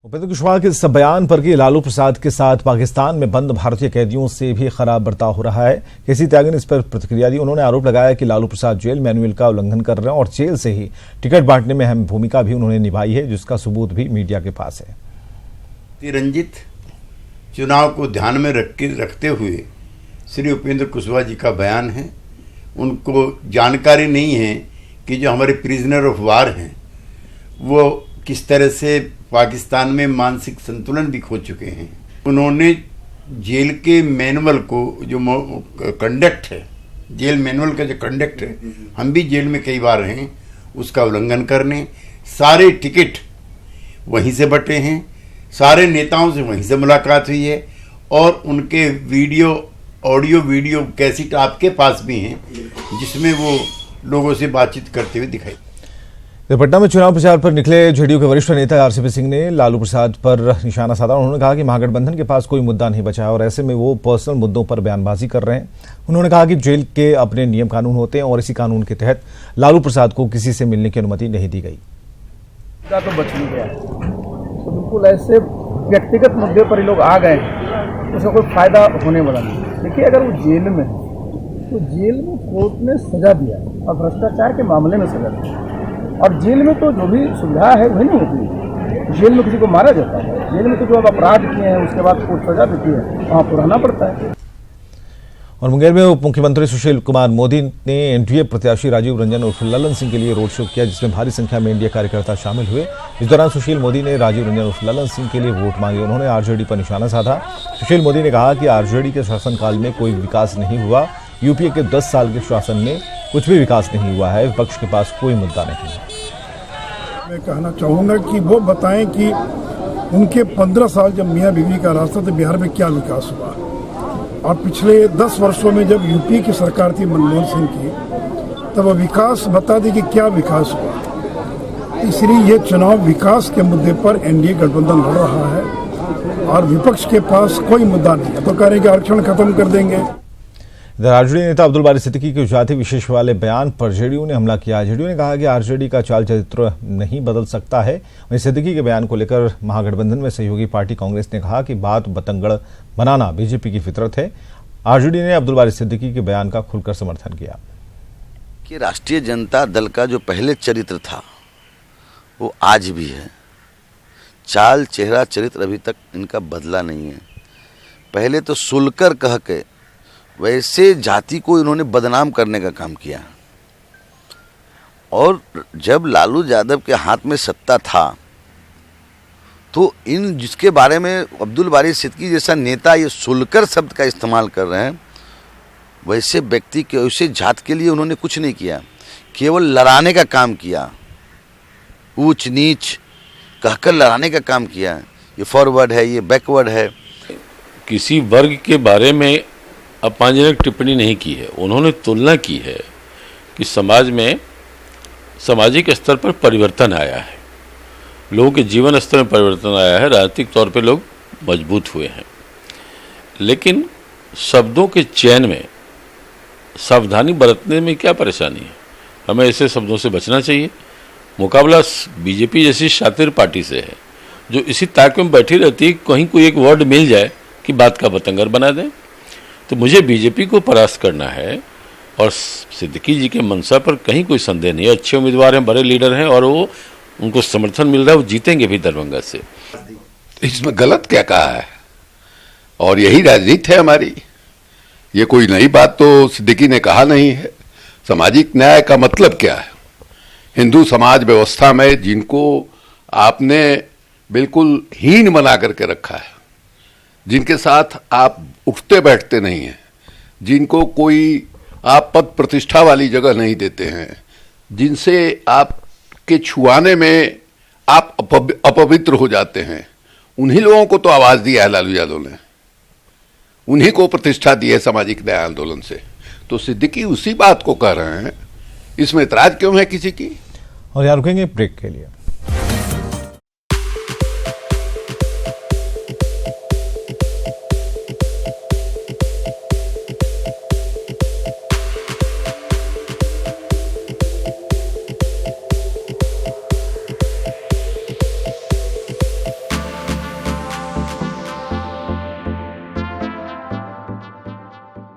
उपेंद्र कुशवाहा के इस बयान पर कि लालू प्रसाद के साथ पाकिस्तान में बंद भारतीय कैदियों से भी खराब बर्ताव हो रहा है, केसी त्यागी ने इस पर प्रतिक्रिया दी। उन्होंने आरोप लगाया कि लालू प्रसाद जेल मैनुअल का उल्लंघन कर रहे हैं और जेल से ही टिकट बांटने में अहम भूमिका भी उन्होंने निभाई है, जिसका सबूत भी मीडिया के पास है। तिरंजित चुनाव को ध्यान में रखते हुए श्री उपेंद्र कुशवाहा जी का बयान है। उनको जानकारी नहीं है कि जो हमारे प्रिजनर ऑफ वार हैं वो किस तरह से पाकिस्तान में मानसिक संतुलन भी खो चुके हैं। उन्होंने जेल के मैनुअल को जो कंडक्ट है, जेल मैनुअल का जो कंडक्ट है, हम भी जेल में कई बार हैं, उसका उल्लंघन करने, सारे टिकट वहीं से बटे हैं, सारे नेताओं से वहीं से मुलाकात हुई है और उनके ऑडियो वीडियो कैसेट आपके पास भी हैं जिसमें वो लोगों से बातचीत करते हुए दिखाई। पटना में चुनाव प्रचार पर निकले जेडीयू के वरिष्ठ नेता आरसीपी सिंह ने लालू प्रसाद पर निशाना साधा। उन्होंने कहा कि महागठबंधन के पास कोई मुद्दा नहीं बचा है और ऐसे में वो पर्सनल मुद्दों पर बयानबाजी कर रहे हैं। उन्होंने कहा कि जेल के अपने नियम कानून होते हैं और इसी कानून के तहत लालू प्रसाद को किसी से मिलने की अनुमति नहीं दी गई। तो बच नहीं गया, तो बिल्कुल ऐसे व्यक्तिगत मुद्दे पर लोग आ गए, उसका कोई फायदा होने वाला नहीं। देखिए, अगर वो जेल में है तो जेल में कोर्ट ने सजा दिया और भ्रष्टाचार के मामले में सजा दिया, और जेल में तो जो भी सुविधा है वही नहीं होती। जेल में किसी को मारा जाता है, जेल में तो जो अपराध किए हैं उसके बाद कोर्ट सजा देती है, वहाँ तो रहना पड़ता है। और मुंगेर में उप मुख्यमंत्री सुशील कुमार मोदी ने एनडीए प्रत्याशी राजीव रंजन उर्फ ललन सिंह के लिए रोड शो किया, जिसमें भारी संख्या में एनडीए कार्यकर्ता शामिल हुए। इस दौरान सुशील मोदी ने राजीव रंजन उर्फ ललन सिंह के लिए वोट मांगे। उन्होंने आरजेडी पर निशाना साधा। सुशील मोदी ने कहा कि आरजेडी के शासनकाल में कोई विकास नहीं हुआ, यूपीए के 10 साल के शासन में कुछ भी विकास नहीं हुआ है, विपक्ष के पास कोई मुद्दा नहीं है। मैं कहना चाहूँगा कि वो बताएं कि उनके 15 साल जब मियाँ बीवी का रास्ता तो बिहार में क्या विकास हुआ, और पिछले 10 वर्षों में जब यूपी की सरकार थी मनमोहन सिंह की, तब विकास बता दी कि क्या विकास हुआ। इसलिए ये चुनाव विकास के मुद्दे पर एनडीए गठबंधन लड़ रहा है और विपक्ष के पास कोई मुद्दा नहीं है। तो कह रहे हैं कि आरक्षण खत्म कर देंगे। इधर आरजेडी नेता अब्दुल बारी सिद्दीकी के जाति विशेष वाले बयान पर जेडीयू ने हमला किया। जेडीयू ने कहा कि आरजेडी का चाल चरित्र नहीं बदल सकता है। वहीं सिद्दीकी के बयान को लेकर महागठबंधन में सहयोगी पार्टी कांग्रेस ने कहा कि बात बतंगड़ बनाना बीजेपी की फितरत है। आरजेडी ने अब्दुल बारी सिद्दीकी के बयान का खुलकर समर्थन किया कि राष्ट्रीय जनता दल का जो पहले चरित्र था वो आज भी है। चाल चेहरा चरित्र अभी तक इनका बदला नहीं है। पहले तो सुलकर कह के वैसे जाति को इन्होंने बदनाम करने का काम किया, और जब लालू यादव के हाथ में सत्ता था तो इन जिसके बारे में अब्दुल बारी सिद्दीकी जैसा नेता ये सुलकर शब्द का इस्तेमाल कर रहे हैं, वैसे व्यक्ति के वैसे जात के लिए उन्होंने कुछ नहीं किया, केवल लड़ाने का काम किया, ऊंच नीच कहकर लड़ाने का काम किया। ये फॉरवर्ड है, ये बैकवर्ड है। किसी वर्ग के बारे में अपमानजनक टिप्पणी नहीं की है। उन्होंने तुलना की है कि समाज में सामाजिक स्तर पर परिवर्तन आया है, लोगों के जीवन स्तर में परिवर्तन आया है, राजनीतिक तौर पे लोग मजबूत हुए हैं, लेकिन शब्दों के चयन में सावधानी बरतने में क्या परेशानी है। हमें ऐसे शब्दों से बचना चाहिए। मुकाबला बीजेपी जैसी शातिर पार्टी से है जो इसी ताक में बैठी रहती है, कहीं कोई एक वर्ड मिल जाए कि बात का बतंगर बना दें। तो मुझे बीजेपी को परास्त करना है, और सिद्दीकी जी के मंशा पर कहीं कोई संदेह नहीं है। अच्छे उम्मीदवार हैं, बड़े लीडर हैं, और वो उनको समर्थन मिल रहा है, वो जीतेंगे भी दरभंगा से। इसमें गलत क्या कहा है, और यही राजनीति है हमारी। ये कोई नई बात तो सिद्दीकी ने कहा नहीं है। सामाजिक न्याय का मतलब क्या है? हिंदू समाज व्यवस्था में जिनको आपने बिल्कुल हीन बना करके रखा है, जिनके साथ आप उठते बैठते नहीं हैं, जिनको कोई आप पद प्रतिष्ठा वाली जगह नहीं देते हैं, जिनसे आपके छुआने में आप अपवित्र हो जाते हैं, उन्हीं लोगों को तो आवाज दिया है लालू यादव ने, उन्हीं को प्रतिष्ठा दी है सामाजिक न्याय आंदोलन से। तो सिद्दीकी उसी बात को कह रहे हैं, इसमें इतराज क्यों है किसी की? और यार रुकेंगे ब्रेक के लिए।